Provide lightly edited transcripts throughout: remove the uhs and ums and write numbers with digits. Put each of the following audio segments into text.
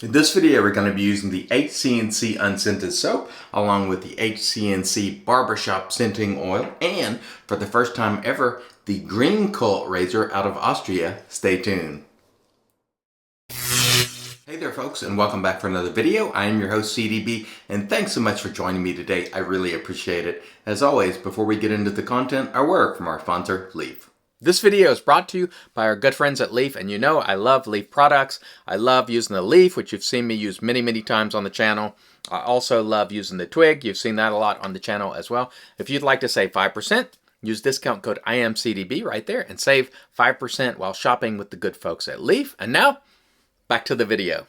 In this video, we're going to be using the HC&C unscented soap along with the HC&C Barbershop scenting oil and, for the first time ever, the Greencult razor out of Austria. Stay tuned. Hey there folks, and welcome back for another video. I am your host CDB, and thanks so much for joining me today. I really appreciate it. As always, before we get into the content, a word from our sponsor, Leaf. This video is brought to you by our good friends at Leaf, and you know I love Leaf products. I love using the Leaf, which you've seen me use many times on the channel. I also love using the Twig. You've seen that a lot on the channel as well. If you'd like to save 5%, use discount code IAMCDB right there and save 5% while shopping with the good folks at Leaf. And now, back to the video.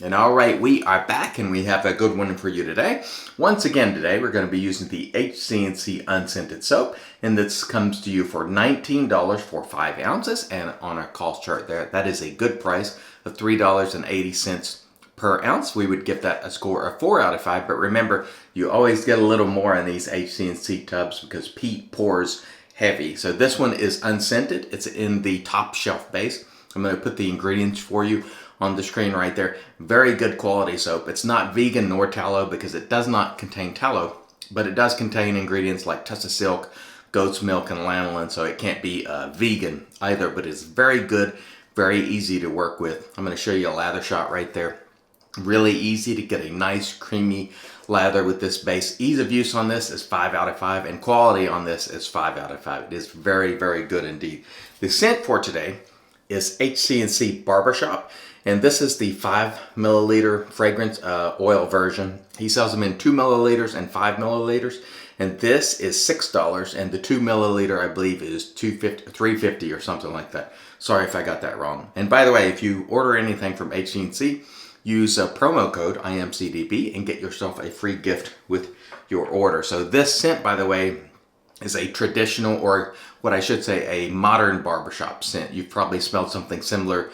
And all right, we are back and we have a good one for you today. Once again today, we're going to be using the HC&C unscented soap, and this comes to you for $19 for 5 ounces, and on our cost chart there, that is a good price of $3.80 per ounce. We would give that a score of 4 out of 5, but remember, you always get a little more in these HC&C tubs because peat pours heavy. So this one is unscented. It's in the top shelf base. I'm going to put the ingredients for you on the screen right there. Very good quality soap. It's not vegan nor tallow because it does not contain tallow, but it does contain ingredients like tussa silk, goat's milk, and lanolin, so it can't be vegan either, but it's very good, very easy to work with. I'm going to show you a lather shot right there. Really easy to get a nice creamy lather with this base. Ease of use on this is 5 out of 5, and quality on this is 5 out of 5. It is very good indeed. The scent for today is HC&C Barbershop, and this is the 5 milliliter fragrance oil version. He sells them in 2 milliliters and 5 milliliters, and this is $6, and the 2 milliliter I believe is $3.50 or something like that. Sorry if I got that wrong. And by the way, if you order anything from HC&C, use a promo code IAMCDB and get yourself a free gift with your order. So this scent, by the way, is a traditional, or what I should say, a modern barbershop scent. You've probably smelled something similar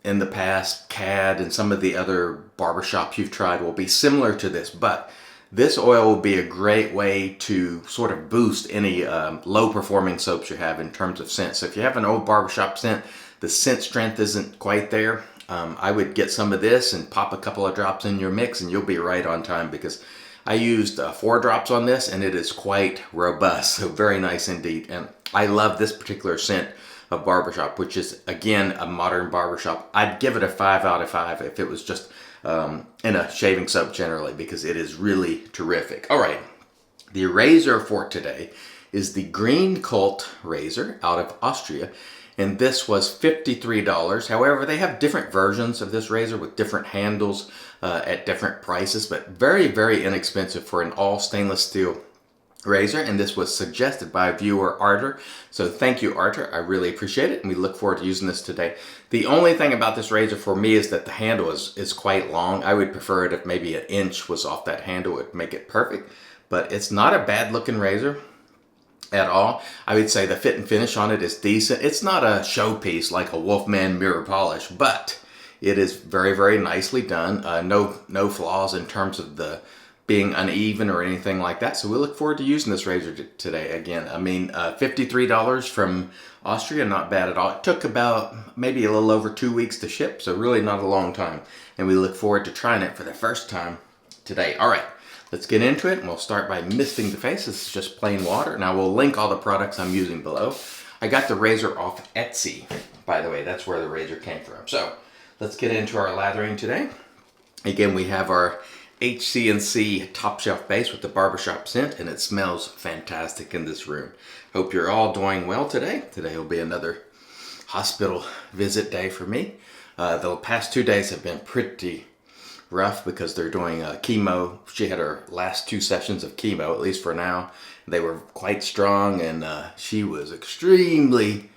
in the past. CAD and some of the other barbershops you've tried will be similar to this, but this oil will be a great way to sort of boost any low performing soaps you have in terms of scent. So if you have an old barbershop scent, the scent strength isn't quite there, I would get some of this and pop a couple of drops in your mix and you'll be right on time, because I used 4 drops on this and it is quite robust, so very nice indeed. And I love this particular scent of barbershop, which is again a modern barbershop. I'd give it a 5 out of 5 if it was just in a shaving soap generally, because it is really terrific. All right, the razor for today is the Greencult razor out of Austria, and this was $53. However, they have different versions of this razor with different handles at different prices, but very inexpensive for an all stainless steel razor. And this was suggested by viewer Arthur, so thank you, Arthur. I really appreciate it, and we look forward to using this today. The only thing about this razor for me is that the handle is quite long. I would prefer it if maybe an inch was off that handle. It would make it perfect, but it's not a bad looking razor at all. I would say the fit and finish on it is decent. It's not a showpiece like a Wolfman mirror polish, but it is very nicely done. No flaws in terms of the being uneven or anything like that. So we look forward to using this razor today. Again, I mean, $53 from Austria, not bad at all. It took about maybe a little over 2 weeks to ship, so really not a long time. And we look forward to trying it for the first time today. All right, let's get into it, and we'll start by misting the face. This is just plain water. Now we'll link all the products I'm using below. I got the razor off Etsy, by the way. That's where the razor came from. So let's get into our lathering today. Again, we have our HC&C top shelf base with the barbershop scent, and it smells fantastic in this room. Hope you're all doing well today. Today will be another hospital visit day for me. The past 2 days have been pretty rough because they're doing chemo. She had her last 2 sessions of chemo, at least for now. They were quite strong, and she was extremely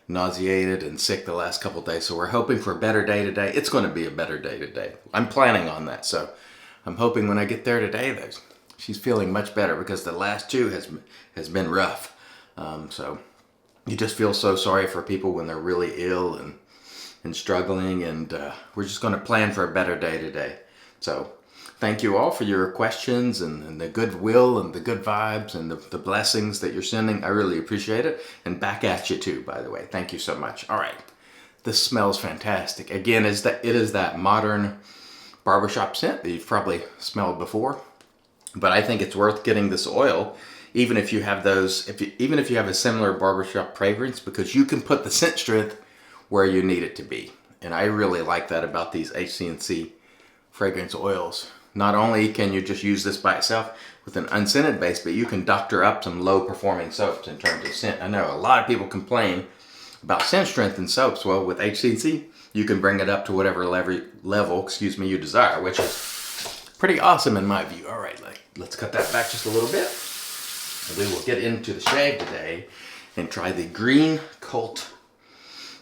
nauseated and sick the last couple days. So we're hoping for a better day today. It's going to be a better day today. I'm planning on that. So I'm hoping when I get there today that she's feeling much better, because the last 2 has been rough. So you just feel so sorry for people when they're really ill and struggling, and we're just going to plan for a better day today. So thank you all for your questions and the goodwill and the good vibes and the blessings that you're sending. I really appreciate it. And back at you too, by the way. Thank you so much. All right. This smells fantastic. Again, it is that modern barbershop scent that you've probably smelled before. But I think it's worth getting this oil, even if you have even if you have a similar barbershop fragrance, because you can put the scent strength where you need it to be. And I really like that about these HC&C fragrance oils. Not only can you just use this by itself with an unscented base, but you can doctor up some low performing soaps in terms of scent. I know a lot of people complain about scent strength in soaps. Well, with HC&C, you can bring it up to whatever level you desire, which is pretty awesome in my view. All right, let's cut that back just a little bit. We will get into the shave today and try the Greencult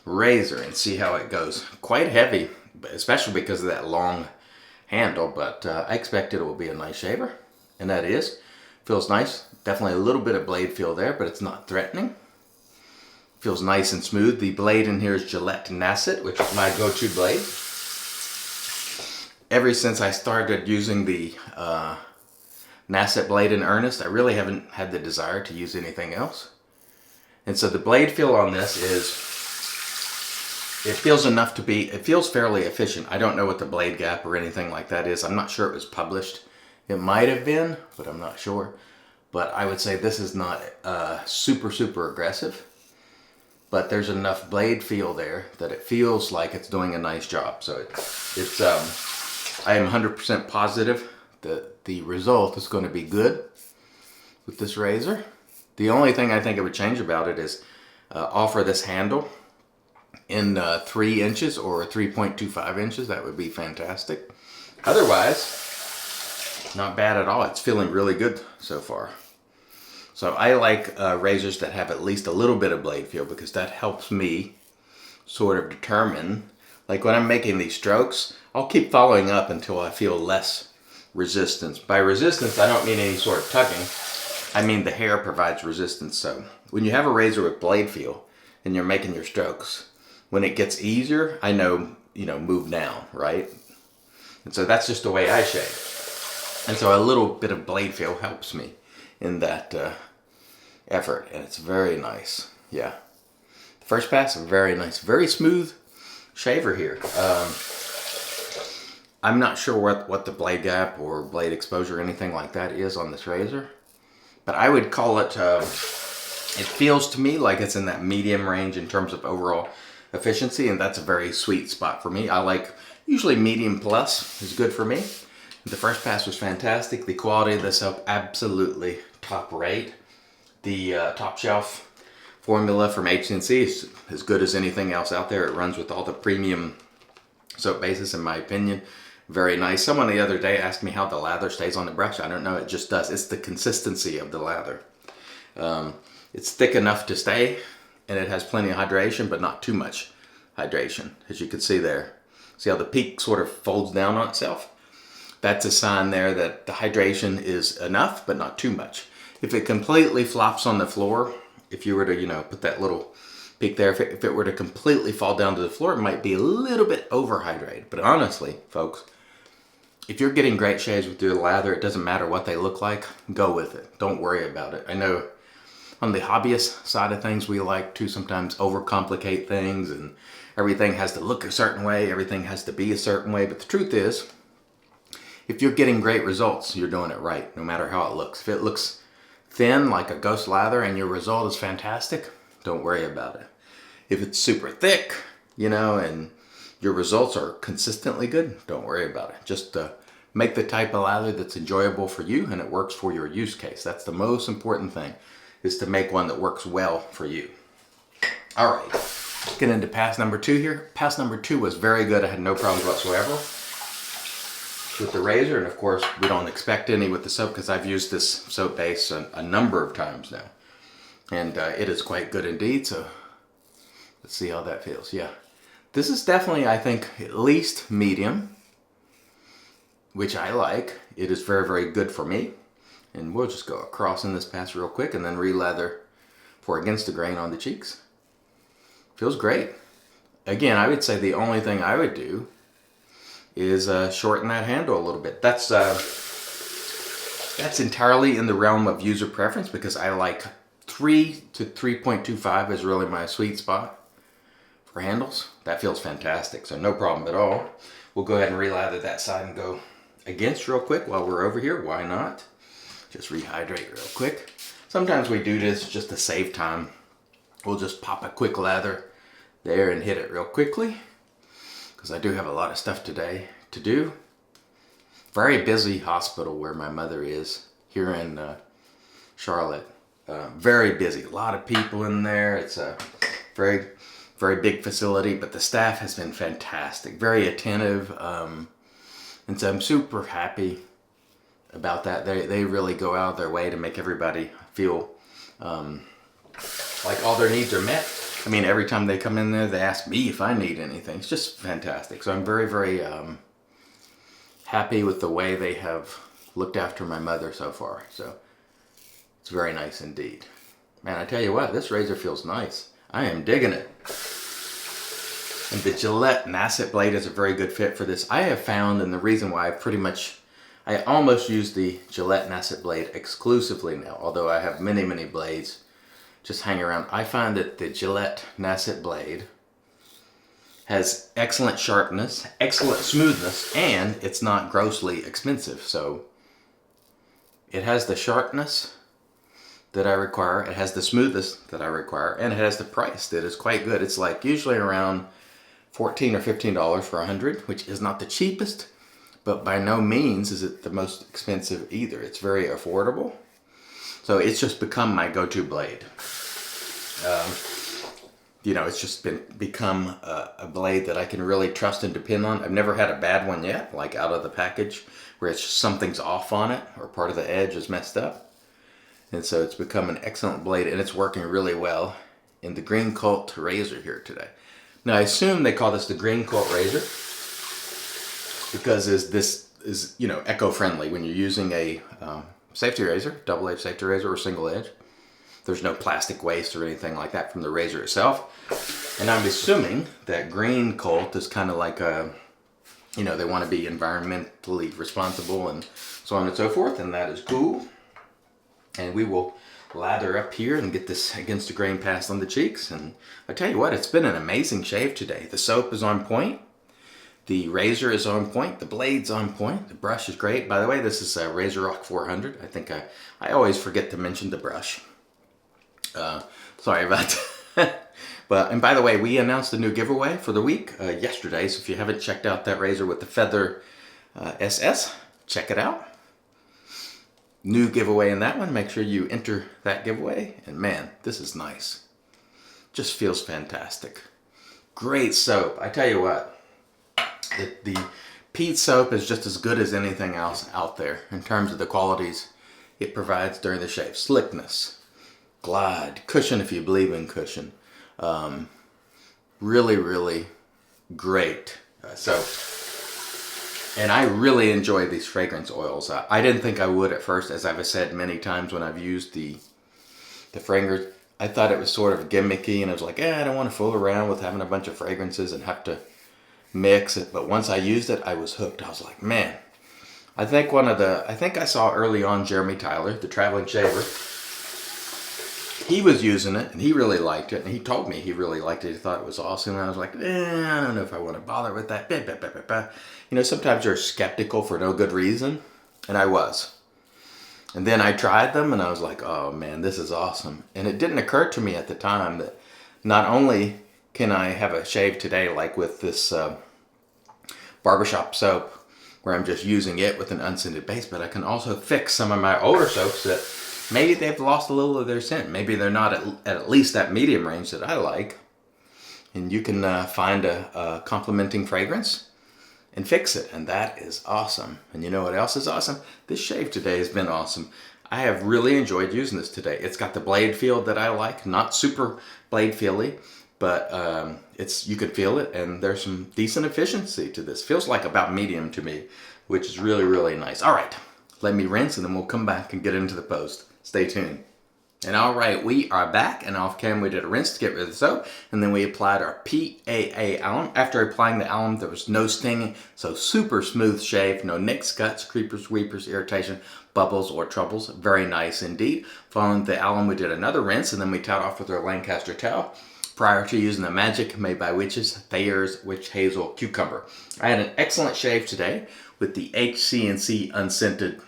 razor and see how it goes. Quite heavy, especially because of that long handle, but I expect it will be a nice shaver, and that is. Feels nice. Definitely a little bit of blade feel there, but it's not threatening. Feels nice and smooth. The blade in here is Gillette Nasset, which is my go-to blade. Ever since I started using the Nasset blade in earnest, I really haven't had the desire to use anything else. And so the blade feel on this is, it feels fairly efficient. I don't know what the blade gap or anything like that is. I'm not sure it was published. It might have been, but I'm not sure. But I would say this is not super aggressive. But there's enough blade feel there that it feels like it's doing a nice job. So I am 100% positive that the result is going to be good with this razor. The only thing I think it would change about it is offer this handle in 3 inches or 3.25 inches. That would be fantastic. Otherwise, not bad at all. It's feeling really good so far. So I like razors that have at least a little bit of blade feel, because that helps me sort of determine, like when I'm making these strokes, I'll keep following up until I feel less resistance. By resistance, I don't mean any sort of tugging. I mean the hair provides resistance. So when you have a razor with blade feel and you're making your strokes, when it gets easier, I know, move down, right? And so that's just the way I shave. And so a little bit of blade feel helps me in that effort, and it's very nice. Yeah. The first pass, very nice. Very smooth shaver here. I'm not sure what the blade gap or blade exposure or anything like that is on this razor, but I would call it, it feels to me like it's in that medium range in terms of overall efficiency, and that's a very sweet spot for me. I like, usually medium plus is good for me. The first pass was fantastic. The quality of the soap, absolutely top rate. The top shelf formula from HC&C is as good as anything else out there. It runs with all the premium soap bases, in my opinion. Very nice. Someone the other day asked me how the lather stays on the brush. I don't know, it just does. It's the consistency of the lather. It's thick enough to stay, and it has plenty of hydration, but not too much hydration, as you can see there. See how the peak sort of folds down on itself? That's a sign there that the hydration is enough, but not too much. If it completely flops on the floor, if you were to, put that little peak there, if it were to completely fall down to the floor, it might be a little bit overhydrated. But honestly, folks, if you're getting great shades with your lather, it doesn't matter what they look like, go with it. Don't worry about it. I know on the hobbyist side of things, we like to sometimes overcomplicate things, and everything has to look a certain way, everything has to be a certain way. But the truth is, if you're getting great results, you're doing it right, no matter how it looks. If it looks thin, like a ghost lather, and your result is fantastic, don't worry about it. If it's super thick, and your results are consistently good, don't worry about it. Just make the type of lather that's enjoyable for you and it works for your use case. That's the most important thing, is to make one that works well for you. All right, let's get into pass number 2 here. Pass number 2 was very good. I had no problems whatsoever with the razor, and of course we don't expect any with the soap, because I've used this soap base a number of times now, and it is quite good indeed. So let's see how that feels. Yeah, this is definitely, I think, at least medium, which I like. It is very good for me, and we'll just go across in this pass real quick and then re-lather for against the grain on the cheeks. Feels great. Again, I would say the only thing I would do is shorten that handle a little bit. That's entirely in the realm of user preference, because I like 3 to 3.25 is really my sweet spot for handles. That feels fantastic, so no problem at all. We'll go ahead and relather that side and go against real quick while we're over here. Why not? Just rehydrate real quick. Sometimes we do this just to save time. We'll just pop a quick lather there and hit it real quickly, because I do have a lot of stuff today to do. Very busy hospital where my mother is here in Charlotte. Very busy, a lot of people in there. It's a very, very big facility, but the staff has been fantastic, very attentive. And so I'm super happy about that. They really go out of their way to make everybody feel like all their needs are met. I mean, every time they come in there, they ask me if I need anything. It's just fantastic. So I'm very, very happy with the way they have looked after my mother so far. So it's very nice indeed. Man, I tell you what, this razor feels nice. I am digging it. And the Gillette Nasset blade is a very good fit for this. I have found, and the reason why I almost use the Gillette Nasset blade exclusively now, although I have many, many blades just hang around. I find that the Gillette Nasset blade has excellent sharpness, excellent smoothness, and it's not grossly expensive. So it has the sharpness that I require, it has the smoothness that I require, and it has the price that is quite good. It's like usually around $14 or $15 for 100, which is not the cheapest, but by no means is it the most expensive either. It's very affordable. So it's just become my go-to blade. You know, it's just become a blade that I can really trust and depend on. I've never had a bad one yet, like out of the package, where it's just something's off on it or part of the edge is messed up. And so it's become an excellent blade, and it's working really well in the Greencult razor here today. Now I assume they call this the Greencult razor because this is, you know, eco-friendly when you're using a safety razor, double edge safety razor or single edge. There's no plastic waste or anything like that from the razor itself. And I'm assuming that Greencult is kind of like a, you know, they want to be environmentally responsible and so on and so forth, and that is cool. And we will lather up here and get this against the grain pass on the cheeks. And I tell you what, it's been an amazing shave today. The soap is on point. The razor is on point. The blade's on point. The brush is great. By the way, this is a Razor Rock 400. I think I always forget to mention the brush. Sorry about that. And by the way, we announced a new giveaway for the week yesterday. So if you haven't checked out that razor with the Feather SS, check it out. New giveaway in that one. Make sure you enter that giveaway. And man, this is nice. Just feels fantastic. Great soap. I tell you what, the Pete soap is just as good as anything else out there in terms of the qualities it provides during the shave. Slickness, glide, cushion if you believe in cushion. Really, really great soap. And I really enjoy these fragrance oils. I didn't think I would at first, as I've said many times when I've used the fragrance. I thought it was sort of gimmicky, and I was like, I don't want to fool around with having a bunch of fragrances and have to mix it. But once I used it, I was hooked. I was like, man. I think I saw early on Jeremy Tyler, the traveling shaver. He was using it, and he really liked it, and he told me he really liked it. He thought it was awesome, and I was like, I don't know if I want to bother with that. You know, sometimes you're skeptical for no good reason, and I was. And then I tried them, and I was like, oh man, this is awesome. And it didn't occur to me at the time that not only can I have a shave today, like with this Barbershop soap, where I'm just using it with an unscented base, but I can also fix some of my older soaps that maybe they've lost a little of their scent. Maybe they're not at least that medium range that I like. And you can find a complementing fragrance and fix it. And that is awesome. And you know what else is awesome? This shave today has been awesome. I have really enjoyed using this today. It's got the blade feel that I like. Not super blade feely, but you can feel it. And there's some decent efficiency to this. Feels like about medium to me, which is really, really nice. All right. Let me rinse, and then we'll come back and get into the post. Stay tuned. And all right, we are back, and off cam we did a rinse to get rid of the soap, and then we applied our PAA alum. After applying the alum, there was no stinging, so super smooth shave, no nicks, cuts, creepers, weepers, irritation, bubbles, or troubles. Very nice indeed. Following the alum, we did another rinse, and then we towed off with our Lancaster towel. prior to using the Magic Made by Witches Thayer's Witch Hazel Cucumber. I had an excellent shave today with the HC&C Unscented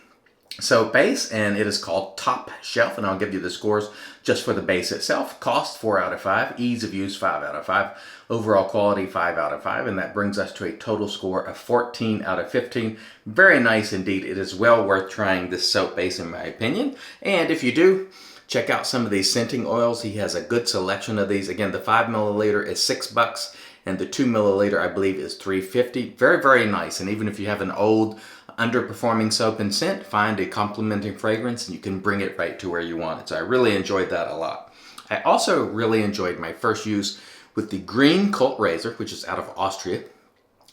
soap base, and it is called Top Shelf, and I'll give you the scores just for the base itself. Cost 4 out of 5, ease of use 5 out of 5, overall quality 5 out of 5, and that brings us to a total score of 14 out of 15. Very nice indeed. It is well worth trying this soap base in my opinion, and if you do, check out some of these scenting oils. He has a good selection of these. Again, the 5 milliliter is $6, and the 2 milliliter I believe is $3.50. Very, very nice. And even if you have an old underperforming soap and scent, find a complementing fragrance and you can bring it right to where you want it. So I really enjoyed that a lot. I also really enjoyed my first use with the Greencult razor, which is out of Austria.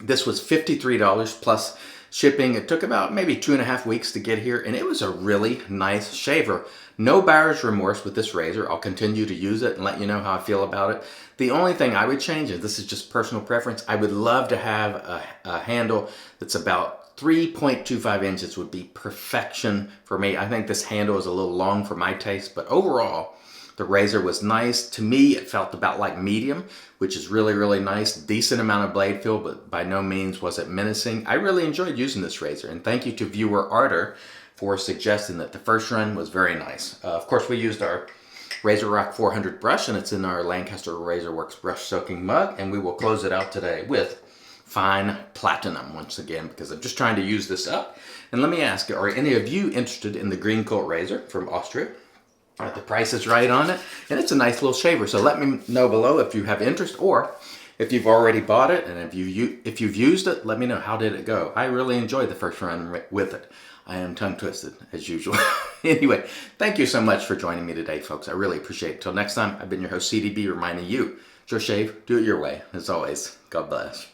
This was $53 plus shipping. It took about maybe 2.5 weeks to get here, and it was a really nice shaver. No buyer's remorse with this razor. I'll continue to use it and let you know how I feel about it. The only thing I would change, and this is just personal preference, I would love to have a handle that's about 3.25 inches would be perfection for me. I think this handle is a little long for my taste, but overall, the razor was nice. To me, it felt about like medium, which is really, really nice. Decent amount of blade feel, but by no means was it menacing. I really enjoyed using this razor, and thank you to viewer Arter for suggesting that the first run was very nice. Of course, we used our Razor Rock 400 brush, and it's in our Lancaster Razor Works brush soaking mug, and we will close it out today with Fine Platinum once again, because I'm just trying to use this up. And let me ask, are any of you interested in the Greencult razor from Austria? The price is right on it, and it's a nice little shaver. So let me know below if you have interest, or if you've already bought it, and if you've used it, let me know, how did it go? I really enjoyed the first run with it. I am tongue twisted as usual. Anyway, thank you so much for joining me today, folks. I really appreciate it. Till next time, I've been your host CDB, reminding you, it's your shave, do it your way. As always, God bless.